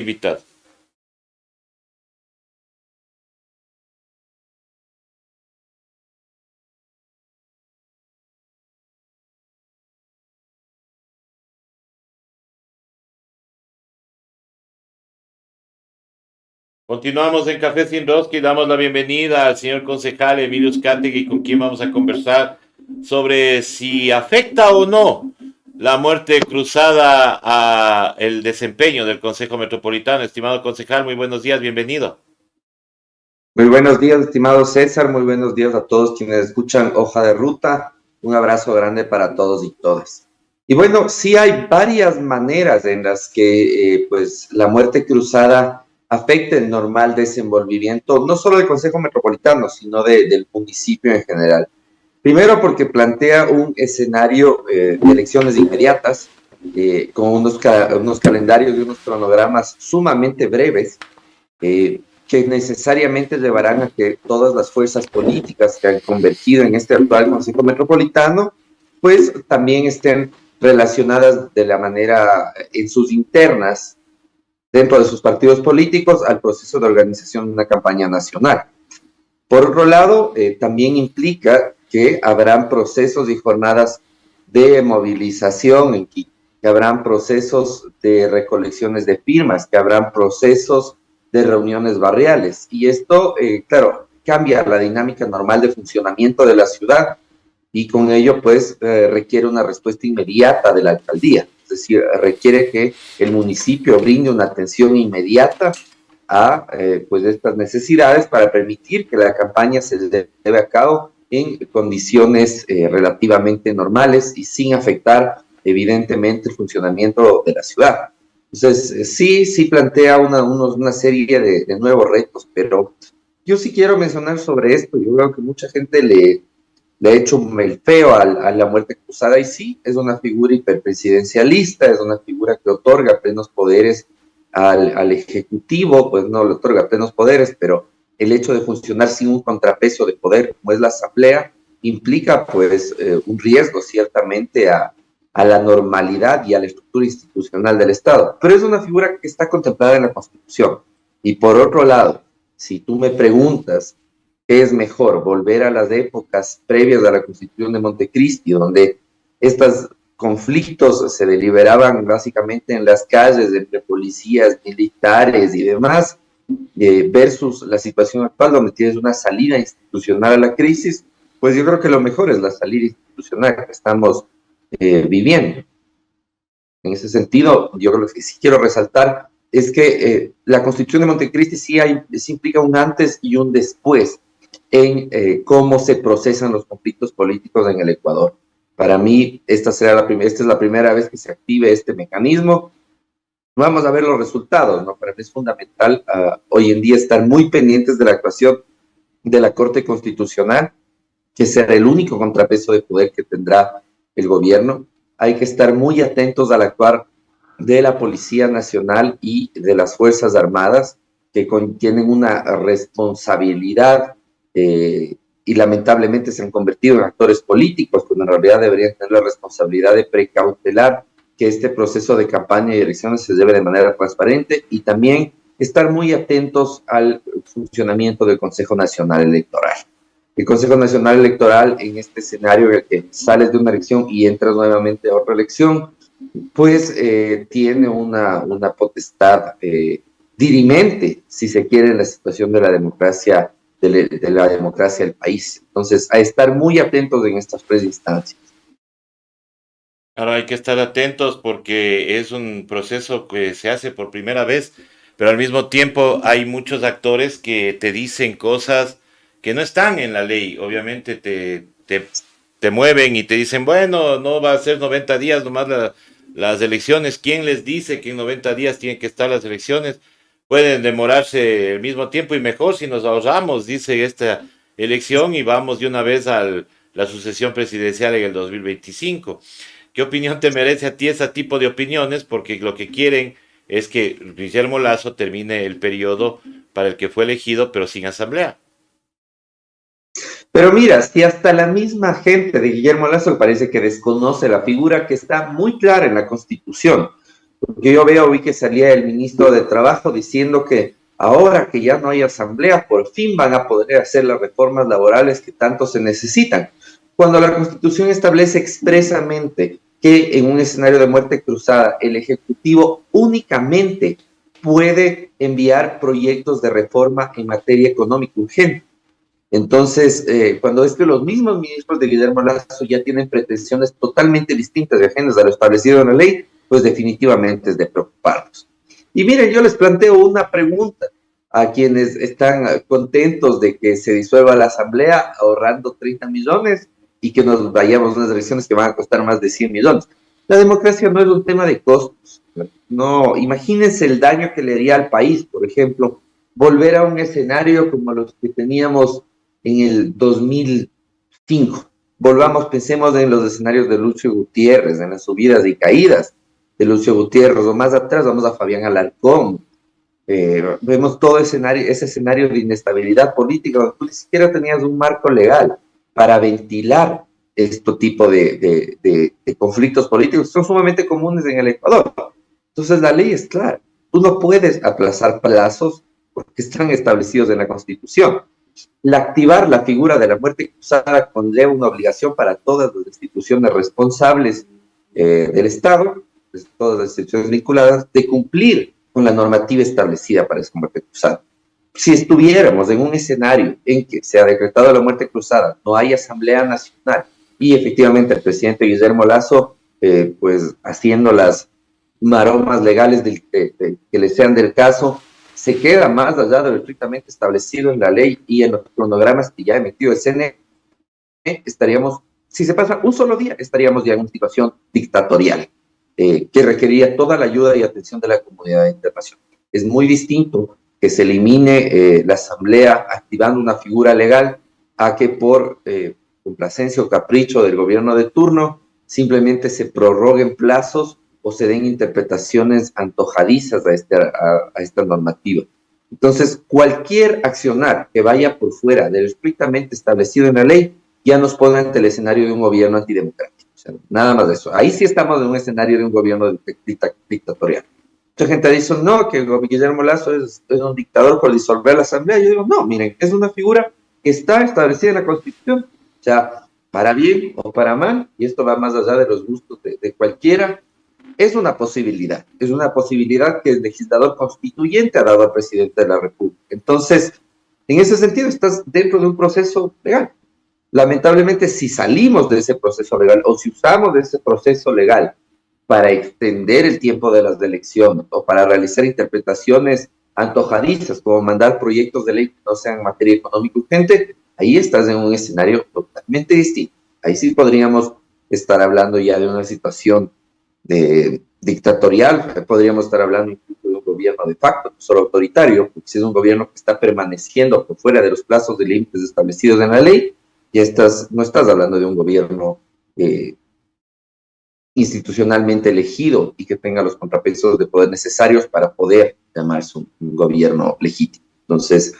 invitado. Continuamos en Café Sin Roski, damos la bienvenida al señor concejal Emilio Uzcategui, con quien vamos a conversar sobre si afecta o no la muerte cruzada a el desempeño del Consejo Metropolitano. Estimado concejal, muy buenos días, bienvenido. Muy buenos días, estimado César. Muy buenos días a todos quienes escuchan Hoja de Ruta. Un abrazo grande para todos y todas. Y bueno, sí hay varias maneras en las que pues la muerte cruzada afecta el normal desenvolvimiento, no solo del Consejo Metropolitano, sino del municipio en general. Primero porque plantea un escenario de elecciones inmediatas, con unos calendarios y unos cronogramas sumamente breves, que necesariamente llevarán a que todas las fuerzas políticas que han convergido en este actual Consejo Metropolitano, pues también estén relacionadas de la manera en sus internas, dentro de sus partidos políticos, al proceso de organización de una campaña nacional. Por otro lado, también implica que habrán procesos y jornadas de movilización en Quito, que habrán procesos de recolecciones de firmas, que habrán procesos de reuniones barriales. Y esto, claro, cambia la dinámica normal de funcionamiento de la ciudad y con ello, pues, requiere una respuesta inmediata de la alcaldía. Es decir, requiere que el municipio brinde una atención inmediata a pues estas necesidades para permitir que la campaña se lleve a cabo en condiciones relativamente normales y sin afectar evidentemente el funcionamiento de la ciudad. Entonces, sí plantea una serie de nuevos retos, pero yo sí quiero mencionar sobre esto. Yo creo que mucha gente le ha hecho el feo a la muerte cruzada y sí, es una figura hiperpresidencialista, es una figura que otorga plenos poderes al Ejecutivo, pues no le otorga plenos poderes, pero el hecho de funcionar sin un contrapeso de poder como es la Asamblea implica pues un riesgo ciertamente a la normalidad y a la estructura institucional del Estado, pero es una figura que está contemplada en la Constitución. Y por otro lado, si tú me preguntas qué es mejor, volver a las épocas previas a la Constitución de Montecristi, donde estos conflictos se deliberaban básicamente en las calles entre policías, militares y demás, versus la situación actual donde tienes una salida institucional a la crisis, pues yo creo que lo mejor es la salida institucional que estamos viviendo. En ese sentido, yo creo que sí quiero resaltar es que la Constitución de Montecristi sí implica un antes y un después en cómo se procesan los conflictos políticos en el Ecuador. Para mí, esta es la primera vez que se active este mecanismo. Vamos a ver los resultados, ¿no? Para mí es fundamental hoy en día estar muy pendientes de la actuación de la Corte Constitucional, que será el único contrapeso de poder que tendrá el gobierno. Hay que estar muy atentos al actuar de la Policía Nacional y de las Fuerzas Armadas, que tienen una responsabilidad y lamentablemente se han convertido en actores políticos, cuando en realidad deberían tener la responsabilidad de precautelar que este proceso de campaña y elecciones se lleve de manera transparente, y también estar muy atentos al funcionamiento del Consejo Nacional Electoral. El Consejo Nacional Electoral, en este escenario en el que sales de una elección y entras nuevamente a otra elección, pues tiene una potestad dirimente, si se quiere, en la situación de la democracia del país. Entonces, a estar muy atentos en estas tres instancias. Ahora hay que estar atentos porque es un proceso que se hace por primera vez, pero al mismo tiempo hay muchos actores que te dicen cosas que no están en la ley. Obviamente te mueven y te dicen, bueno, no va a ser 90 días nomás las elecciones. ¿Quién les dice que en 90 días tienen que estar las elecciones? Pueden demorarse el mismo tiempo y mejor si nos ahorramos, dice esta elección, y vamos de una vez a la sucesión presidencial en el 2025. ¿Qué opinión te merece a ti ese tipo de opiniones? Porque lo que quieren es que Guillermo Lazo termine el periodo para el que fue elegido, pero sin asamblea. Pero mira, si hasta la misma gente de Guillermo Lazo parece que desconoce la figura que está muy clara en la Constitución, Porque vi que salía el ministro de Trabajo diciendo que ahora que ya no hay asamblea, por fin van a poder hacer las reformas laborales que tanto se necesitan. Cuando la Constitución establece expresamente que en un escenario de muerte cruzada el Ejecutivo únicamente puede enviar proyectos de reforma en materia económica urgente. Entonces, cuando es que los mismos ministros de Guillermo Lazo ya tienen pretensiones totalmente distintas y ajenas a lo establecido en la ley, pues definitivamente es de preocuparnos. Y miren, yo les planteo una pregunta a quienes están contentos de que se disuelva la asamblea ahorrando 30 millones y que nos vayamos a unas elecciones que van a costar más de 100 millones. La democracia no es un tema de costos. No, imagínense el daño que le haría al país, por ejemplo, volver a un escenario como los que teníamos en el 2005. Volvamos, pensemos en los escenarios de Lucio Gutiérrez, en las subidas y caídas de Lucio Gutiérrez, o más atrás vamos a Fabián Alarcón. Vemos todo ese escenario de inestabilidad política, donde tú ni siquiera tenías un marco legal para ventilar este tipo de conflictos políticos que son sumamente comunes en el Ecuador. Entonces la ley es clara. Tú no puedes aplazar plazos porque están establecidos en la Constitución. Activar la figura de la muerte cruzada conlleva una obligación para todas las instituciones responsables del Estado, todas las instituciones vinculadas, de cumplir con la normativa establecida para esa muerte cruzada. Si estuviéramos en un escenario en que se ha decretado la muerte cruzada, no hay Asamblea Nacional y efectivamente el presidente Guillermo Lazo, pues haciendo las maromas legales que le sean del caso, se queda más allá de lo estrictamente establecido en la ley y en los cronogramas que ya ha emitido el CNE, estaríamos, si se pasa un solo día, estaríamos ya en una situación dictatorial que requería toda la ayuda y atención de la comunidad internacional. Es muy distinto que se elimine la asamblea activando una figura legal a que por complacencia o capricho del gobierno de turno simplemente se prorroguen plazos o se den interpretaciones antojadizas a esta normativa. Entonces, cualquier accionar que vaya por fuera de lo estrictamente establecido en la ley ya nos pone ante el escenario de un gobierno antidemocrático. O sea, nada más de eso. Ahí sí estamos en un escenario de un gobierno dictatorial. Mucha gente dice, no, que Guillermo Lazo es un dictador por disolver la asamblea. Yo digo, no, miren, es una figura que está establecida en la Constitución. O sea, para bien o para mal, y esto va más allá de los gustos de cualquiera, es una posibilidad que el legislador constituyente ha dado al presidente de la República. Entonces, en ese sentido, estás dentro de un proceso legal. Lamentablemente, si salimos de ese proceso legal o si usamos de ese proceso legal para extender el tiempo de las elecciones o para realizar interpretaciones antojadizas, como mandar proyectos de ley que no sean materia económica urgente, ahí estás en un escenario totalmente distinto. Ahí sí podríamos estar hablando ya de una situación dictatorial, podríamos estar hablando incluso de un gobierno de facto, no solo autoritario, porque si es un gobierno que está permaneciendo por fuera de los plazos de límites establecidos en la ley, ya no estás hablando de un gobierno institucionalmente elegido y que tenga los contrapesos de poder necesarios para poder llamarse un gobierno legítimo. Entonces,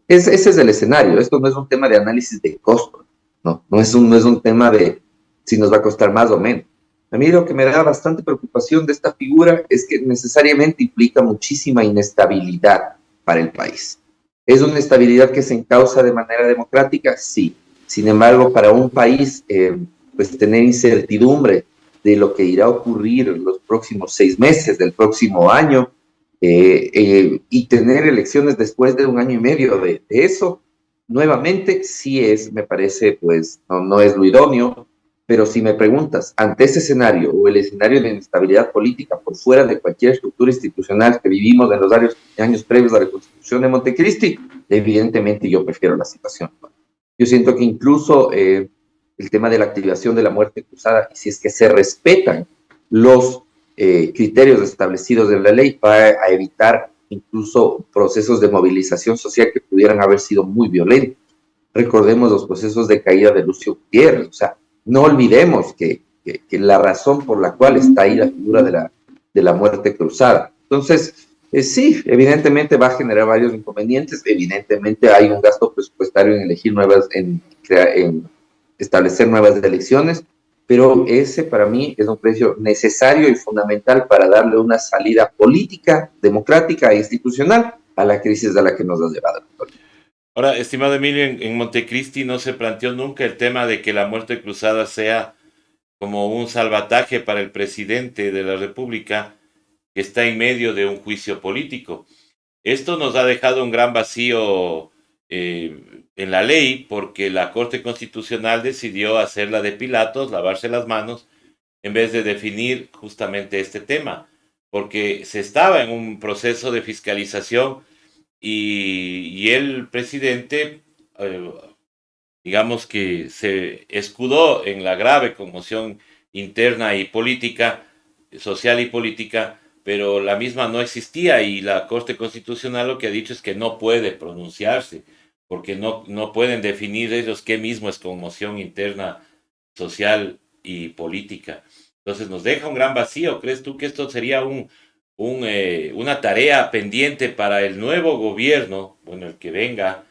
ese es el escenario. Esto no es un tema de análisis de costo, no es un tema de si nos va a costar más o menos. A mí lo que me da bastante preocupación de esta figura es que necesariamente implica muchísima inestabilidad para el país. ¿Es una inestabilidad que se encausa de manera democrática? Sí. Sin embargo, para un país, pues tener incertidumbre de lo que irá a ocurrir en los próximos 6 meses del próximo año y tener elecciones después de 1 año y medio de eso, nuevamente sí me parece, pues no es lo idóneo. Pero si me preguntas, ante ese escenario o el escenario de inestabilidad política por fuera de cualquier estructura institucional que vivimos en los años previos a la Constitución de Montecristi, evidentemente yo prefiero la situación. Yo siento que incluso el tema de la activación de la muerte cruzada, si es que se respetan los criterios establecidos en la ley, para evitar incluso procesos de movilización social que pudieran haber sido muy violentos. Recordemos los procesos de caída de Lucio Gutiérrez, o sea, no olvidemos que la razón por la cual está ahí la figura de la muerte cruzada. Entonces, sí, evidentemente va a generar varios inconvenientes, evidentemente hay un gasto presupuestario en elegir en establecer nuevas elecciones, pero ese para mí es un precio necesario y fundamental para darle una salida política, democrática e institucional a la crisis a la que nos ha llevado. Ahora, estimado Emilio, en Montecristi no se planteó nunca el tema de que la muerte cruzada sea como un salvataje para el presidente de la República que está en medio de un juicio político. Esto nos ha dejado un gran vacío en la ley porque la Corte Constitucional decidió hacerla de Pilatos, lavarse las manos, en vez de definir justamente este tema, porque se estaba en un proceso de fiscalización y el presidente, eh, digamos que se escudó en la grave conmoción interna y política, social y política, pero la misma no existía y la Corte Constitucional lo que ha dicho es que no puede pronunciarse, porque no pueden definir ellos qué mismo es conmoción interna, social y política. Entonces nos deja un gran vacío. ¿Crees tú que esto sería una tarea pendiente para el nuevo gobierno, bueno, el que venga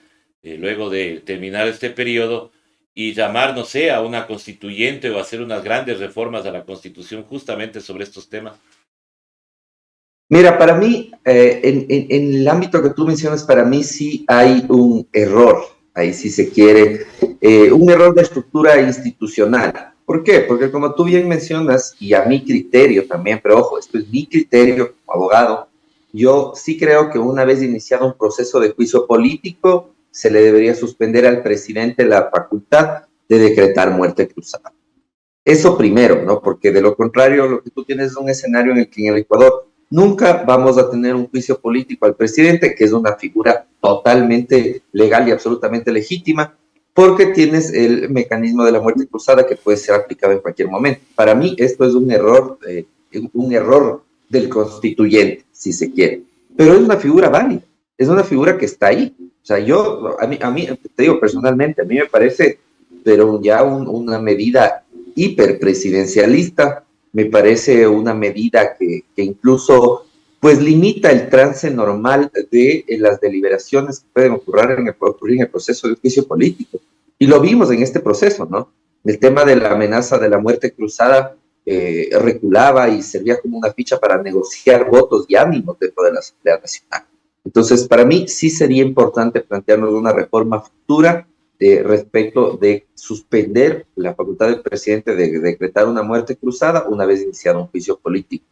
luego de terminar este periodo, y llamar, no sé, a una constituyente o hacer unas grandes reformas a la Constitución justamente sobre estos temas? Mira, para mí, en el ámbito que tú mencionas, para mí sí hay un error, ahí sí se quiere, un error de estructura institucional. ¿Por qué? Porque como tú bien mencionas, y a mi criterio también, pero ojo, esto es mi criterio como abogado, yo sí creo que una vez iniciado un proceso de juicio político, se le debería suspender al presidente la facultad de decretar muerte cruzada. Eso primero, ¿no? Porque de lo contrario, lo que tú tienes es un escenario en el que en el Ecuador nunca vamos a tener un juicio político al presidente, que es una figura totalmente legal y absolutamente legítima, porque tienes el mecanismo de la muerte cruzada que puede ser aplicado en cualquier momento. Para mí esto es un error del constituyente, si se quiere, pero es una figura válida, es una figura que está ahí. O sea, a mí te digo personalmente, a mí me parece, pero ya una medida hiperpresidencialista, me parece una medida que incluso pues limita el trance normal de las deliberaciones que pueden ocurrir en el proceso de juicio político. Y lo vimos en este proceso, ¿no? El tema de la amenaza de la muerte cruzada reculaba y servía como una ficha para negociar votos y ánimos dentro de la Asamblea Nacional. Entonces, para mí sí sería importante plantearnos una reforma futura respecto de suspender la facultad del presidente de decretar una muerte cruzada una vez iniciado un juicio político.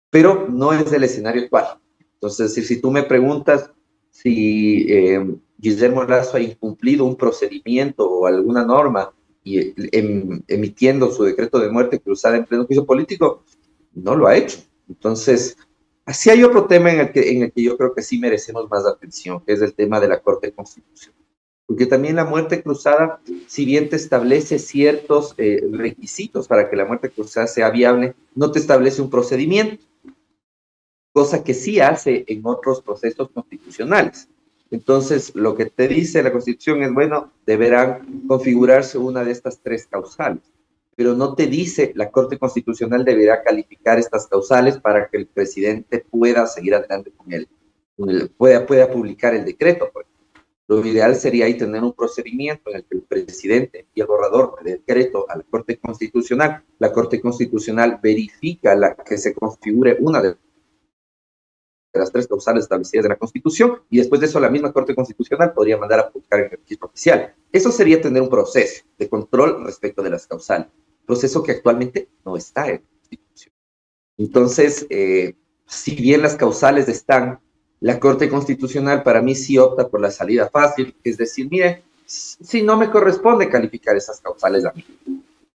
Pero no es el escenario actual. Entonces, si tú me preguntas si Guillermo Lazo ha incumplido un procedimiento o alguna norma y, emitiendo su decreto de muerte cruzada en pleno juicio político, no lo ha hecho. Entonces, así hay otro tema en el que yo creo que sí merecemos más atención, que es el tema de la Corte Constitucional. Porque también la muerte cruzada, si bien te establece ciertos requisitos para que la muerte cruzada sea viable, no te establece un procedimiento, cosa que sí hace en otros procesos constitucionales. Entonces, lo que te dice la Constitución es, bueno, deberán configurarse una de estas tres causales, pero no te dice la Corte Constitucional deberá calificar estas causales para que el presidente pueda seguir adelante con él, pueda publicar el decreto. Pues. Lo ideal sería ahí tener un procedimiento en el que el presidente y el borrador de decreto a la Corte Constitucional, la Corte Constitucional verifica que se configure una de las tres causales establecidas en la Constitución y después de eso la misma Corte Constitucional podría mandar a publicar en el registro oficial. Eso sería tener un proceso de control respecto de las causales, proceso que actualmente no está en la Constitución. Entonces, si bien las causales están, la Corte Constitucional para mí sí opta por la salida fácil, es decir, mire, si no me corresponde calificar esas causales a mí.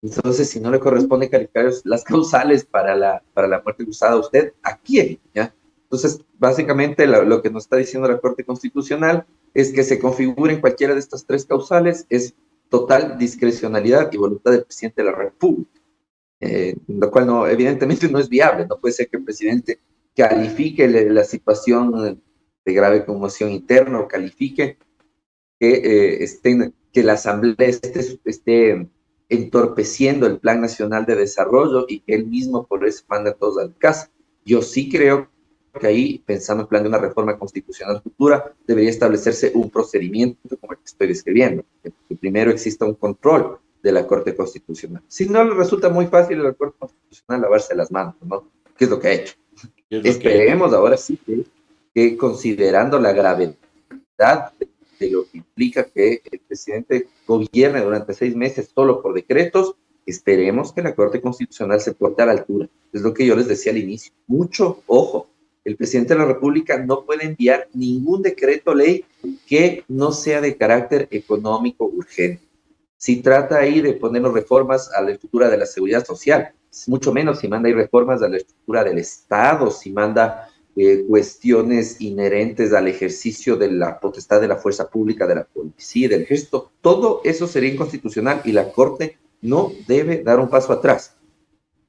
Entonces, si no le corresponde calificar las causales para la muerte cruzada a usted, ¿a quién? ¿Ya? Entonces, básicamente lo que nos está diciendo la Corte Constitucional es que se configuren cualquiera de estas tres causales es total discrecionalidad y voluntad del presidente de la República. Lo cual no, evidentemente no es viable. No puede ser que el presidente califique la situación de grave conmoción interna o califique que la Asamblea esté entorpeciendo el Plan Nacional de Desarrollo y que él mismo por eso manda a todos al casa. Yo sí creo que ahí, pensando en plan de una reforma constitucional futura, debería establecerse un procedimiento como el que estoy describiendo. Que primero exista un control de la Corte Constitucional. Si no, le resulta muy fácil a la Corte Constitucional lavarse las manos, ¿no? ¿Qué es lo que ha hecho? ¿Qué es lo que ha hecho? Esperemos ahora sí que considerando la gravedad de lo que implica que el presidente gobierne durante 6 meses solo por decretos, esperemos que la Corte Constitucional se porte a la altura. Es lo que yo les decía al inicio. Mucho ojo. El presidente de la República no puede enviar ningún decreto ley que no sea de carácter económico urgente. Si trata ahí de poner reformas a la estructura de la seguridad social, mucho menos si manda ahí reformas a la estructura del Estado, si manda cuestiones inherentes al ejercicio de la potestad de la fuerza pública, de la policía, del ejército, todo eso sería inconstitucional y la Corte no debe dar un paso atrás.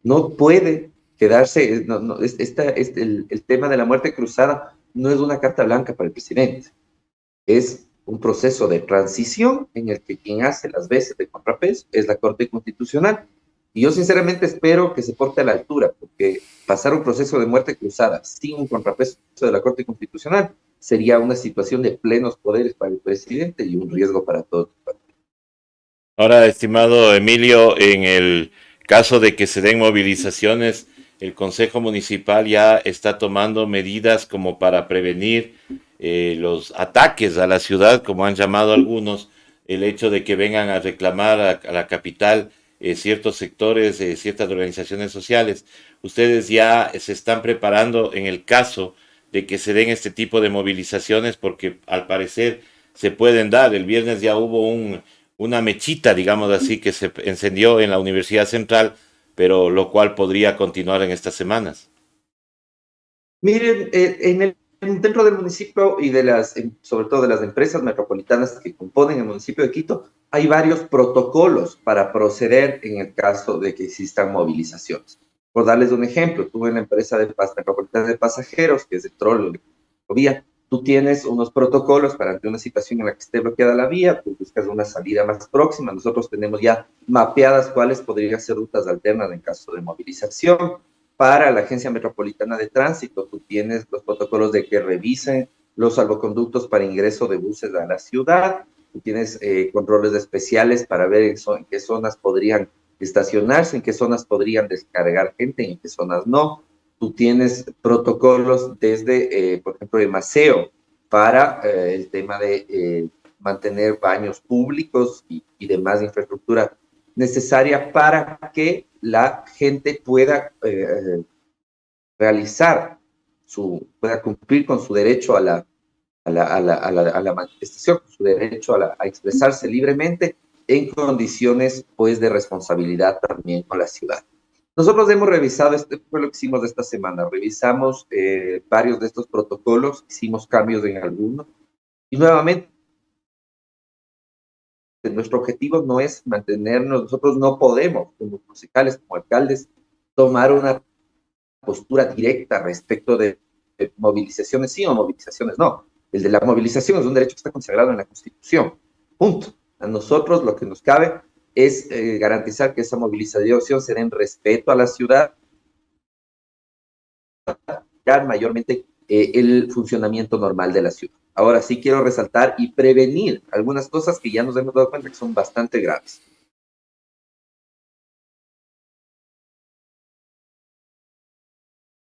No puede quedarse, el tema de la muerte cruzada no es una carta blanca para el presidente, es un proceso de transición en el que quien hace las veces de contrapeso es la Corte Constitucional. Y yo sinceramente espero que se porte a la altura, porque pasar un proceso de muerte cruzada sin un contrapeso de la Corte Constitucional sería una situación de plenos poderes para el presidente y un riesgo para todos. Ahora, estimado Emilio, en el caso de que se den movilizaciones, el Consejo Municipal ya está tomando medidas como para prevenir los ataques a la ciudad, como han llamado algunos, el hecho de que vengan a reclamar a la capital ciertos sectores, ciertas organizaciones sociales. Ustedes ya se están preparando en el caso de que se den este tipo de movilizaciones, porque al parecer se pueden dar. El viernes ya hubo una mechita, digamos así, que se encendió en la Universidad Central, pero lo cual podría continuar en estas semanas. Miren, dentro del municipio y sobre todo de las empresas metropolitanas que componen el municipio de Quito, hay varios protocolos para proceder en el caso de que existan movilizaciones. Por darles un ejemplo, tú en la empresa metropolitana de pasajeros, que es de Trollo, de vía, tú tienes unos protocolos para ante una situación en la que esté bloqueada la vía, tú buscas una salida más próxima. Nosotros tenemos ya mapeadas cuáles podrían ser rutas alternas en caso de movilización. Para la Agencia Metropolitana de Tránsito, tú tienes los protocolos de que revisen los salvoconductos para ingreso de buses a la ciudad, tú tienes controles especiales para ver en qué zonas podrían estacionarse, en qué zonas podrían descargar gente, en qué zonas no. Tú tienes protocolos desde, por ejemplo, el maseo para el tema de mantener baños públicos y demás infraestructura necesaria para que la gente pueda pueda cumplir con su derecho a la manifestación, su derecho a expresarse libremente en condiciones pues de responsabilidad también con la ciudad. Nosotros hemos revisado, este fue lo que hicimos esta semana, revisamos varios de estos protocolos, hicimos cambios en algunos y nuevamente nuestro objetivo no es mantenernos, nosotros no podemos como concejales, como alcaldes, tomar una postura directa respecto de movilizaciones sí o movilizaciones no. El de la movilización es un derecho que está consagrado en la Constitución. Punto. A nosotros lo que nos cabe es garantizar que esa movilización se dé en respeto a la ciudad, mayormente el funcionamiento normal de la ciudad. Ahora sí quiero resaltar y prevenir algunas cosas que ya nos hemos dado cuenta que son bastante graves.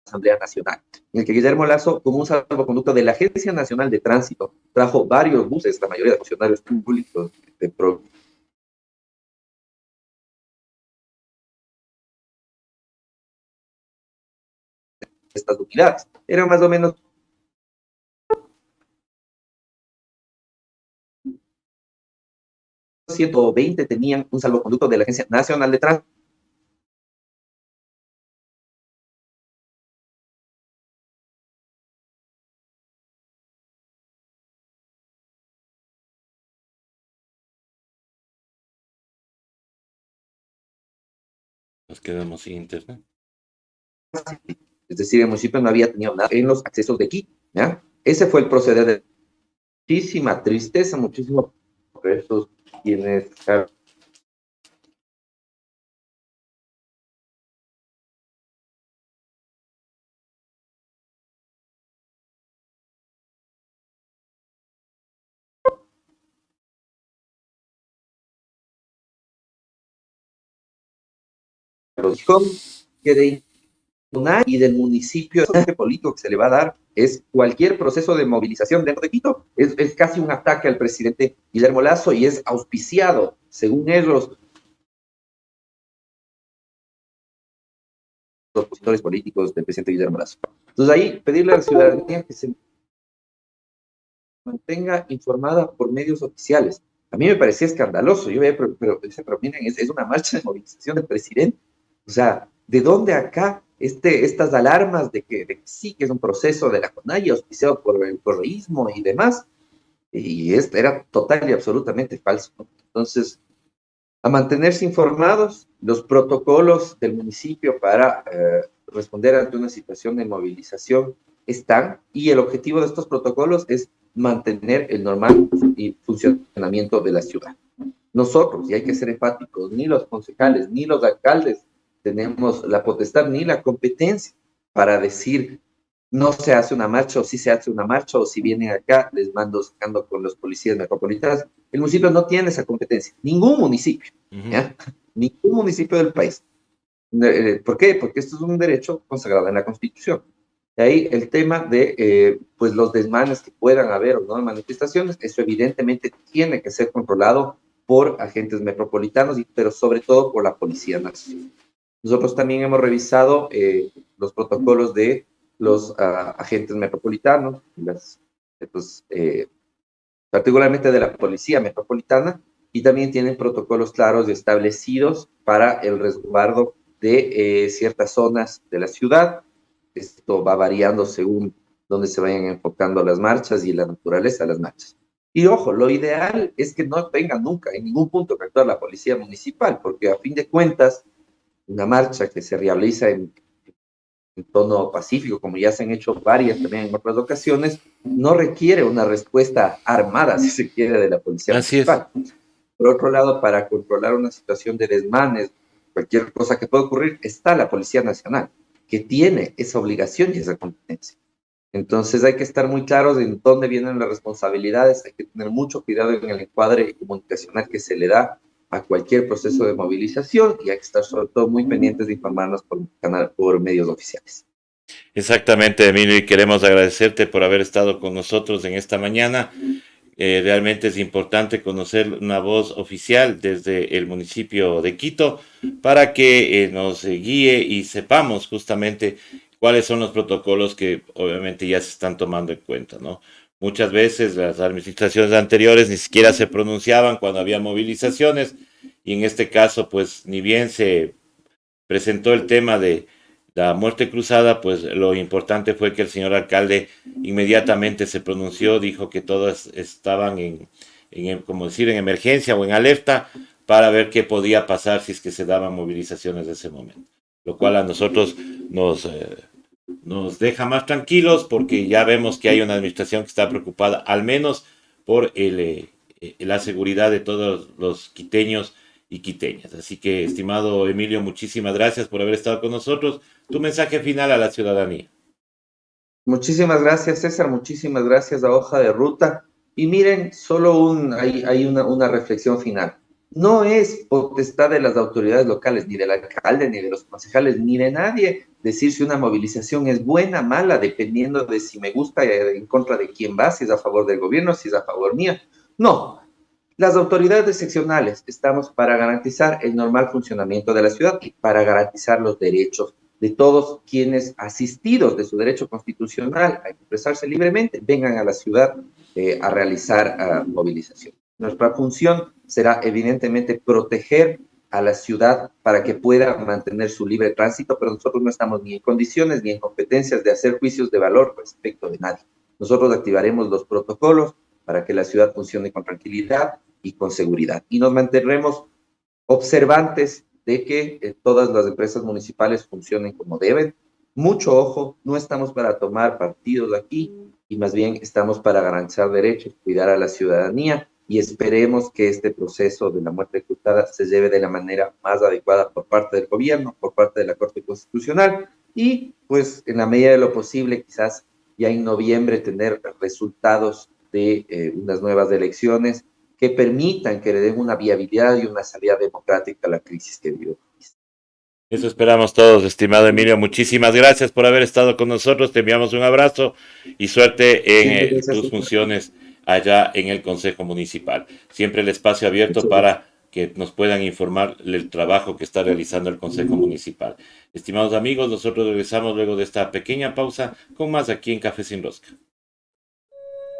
Asamblea Nacional, en el que Guillermo Lazo, como un salvoconducto de la Agencia Nacional de Tránsito, trajo varios buses, la mayoría de funcionarios públicos de estas unidades. Eran más o menos 120 tenían un salvoconducto de la Agencia Nacional de Tránsito. Nos quedamos sin internet. Es decir, el municipio no había tenido nada en los accesos de aquí. ¿Ya? Ese fue el proceder de muchísima tristeza, muchísimo por esos quienes dijo que de INAI y del municipio, el político que se le va a dar es cualquier proceso de movilización dentro de Quito. Es casi un ataque al presidente Guillermo Lasso y es auspiciado, según ellos, los opositores políticos del presidente Guillermo Lasso. Entonces ahí pedirle a la ciudadanía que se mantenga informada por medios oficiales. A mí me parecía escandaloso. Yo veía, pero miren, es una marcha de movilización del presidente. O sea, ¿de dónde acá estas alarmas de que sí, que es un proceso de la CONAIE auspiciado por el correísmo y demás? Y esto era total y absolutamente falso, ¿no? Entonces, a mantenerse informados, los protocolos del municipio para responder ante una situación de movilización están, y el objetivo de estos protocolos es mantener el normal funcionamiento de la ciudad. Nosotros, y hay que ser empáticos, ni los concejales, ni los alcaldes tenemos la potestad ni la competencia para decir no se hace una marcha o si se hace una marcha o si vienen acá les mando sacando con los policías metropolitanos. El municipio no tiene esa competencia, ningún municipio, ¿ya? Ningún municipio del país. ¿Por qué? Porque esto es un derecho consagrado en la Constitución. De ahí el tema de pues los desmanes que puedan haber o no en manifestaciones, eso evidentemente tiene que ser controlado por agentes metropolitanos, pero sobre todo por la Policía Nacional. Nosotros también hemos revisado los protocolos de los agentes metropolitanos, pues, particularmente de la Policía Metropolitana, y también tienen protocolos claros y establecidos para el resguardo de ciertas zonas de la ciudad. Esto va variando según dónde se vayan enfocando las marchas y la naturaleza de las marchas. Y ojo, lo ideal es que no tenga nunca en ningún punto que actuar la policía municipal, porque a fin de cuentas, una marcha que se realiza en tono pacífico, como ya se han hecho varias también en otras ocasiones, no requiere una respuesta armada, si se quiere, de la policía Así es. municipal. Por otro lado, para controlar una situación de desmanes, cualquier cosa que pueda ocurrir, está la Policía Nacional, que tiene esa obligación y esa competencia. Entonces hay que estar muy claros en dónde vienen las responsabilidades, hay que tener mucho cuidado en el encuadre comunicacional que se le da a cualquier proceso de movilización y hay que estar sobre todo muy pendientes de informarnos por medios oficiales. Exactamente, Emilio, y queremos agradecerte por haber estado con nosotros en esta mañana. Realmente es importante conocer una voz oficial desde el municipio de Quito para que nos guíe y sepamos justamente cuáles son los protocolos que obviamente ya se están tomando en cuenta, ¿no? Muchas veces las administraciones anteriores ni siquiera se pronunciaban cuando había movilizaciones y en este caso pues ni bien se presentó el tema de la muerte cruzada, pues lo importante fue que el señor alcalde inmediatamente se pronunció, dijo que todos estaban como decir, en emergencia o en alerta para ver qué podía pasar si es que se daban movilizaciones de ese momento. Lo cual a nosotros nos deja más tranquilos porque ya vemos que hay una administración que está preocupada al menos por la seguridad de todos los quiteños y quiteñas. Así que, estimado Emilio, muchísimas gracias por haber estado con nosotros. Tu mensaje final a la ciudadanía. Muchísimas gracias, César. Muchísimas gracias a Hoja de Ruta. Y miren, hay una reflexión final. No es potestad de las autoridades locales, ni del alcalde, ni de los concejales, ni de nadie decir si una movilización es buena, mala, dependiendo de si me gusta, en contra de quién va, si es a favor del gobierno, si es a favor mía. No, las autoridades seccionales estamos para garantizar el normal funcionamiento de la ciudad y para garantizar los derechos de todos quienes, asistidos de su derecho constitucional a expresarse libremente, vengan a la ciudad a realizar movilización. Nuestra función será evidentemente proteger a la ciudad para que pueda mantener su libre tránsito, pero nosotros no estamos ni en condiciones ni en competencias de hacer juicios de valor respecto de nadie. Nosotros activaremos los protocolos para que la ciudad funcione con tranquilidad y con seguridad. Y nos mantendremos observantes de que todas las empresas municipales funcionen como deben. Mucho ojo, no estamos para tomar partidos aquí y más bien estamos para garantizar derechos, cuidar a la ciudadanía y esperemos que este proceso de la muerte cruzada se lleve de la manera más adecuada por parte del gobierno, por parte de la Corte Constitucional y pues en la medida de lo posible quizás ya en noviembre tener resultados de unas nuevas elecciones que permitan que le den una viabilidad y una salida democrática a la crisis que vive el país. Eso esperamos todos, estimado Emilio. Muchísimas gracias por haber estado con nosotros. Te enviamos un abrazo y suerte en Muchas gracias, tus César. funciones allá en el Consejo Municipal. Siempre el espacio abierto Muchas gracias. para que nos puedan informar del trabajo que está realizando el Consejo Municipal. Estimados amigos, nosotros regresamos luego de esta pequeña pausa con más aquí en Café Sin Rosca.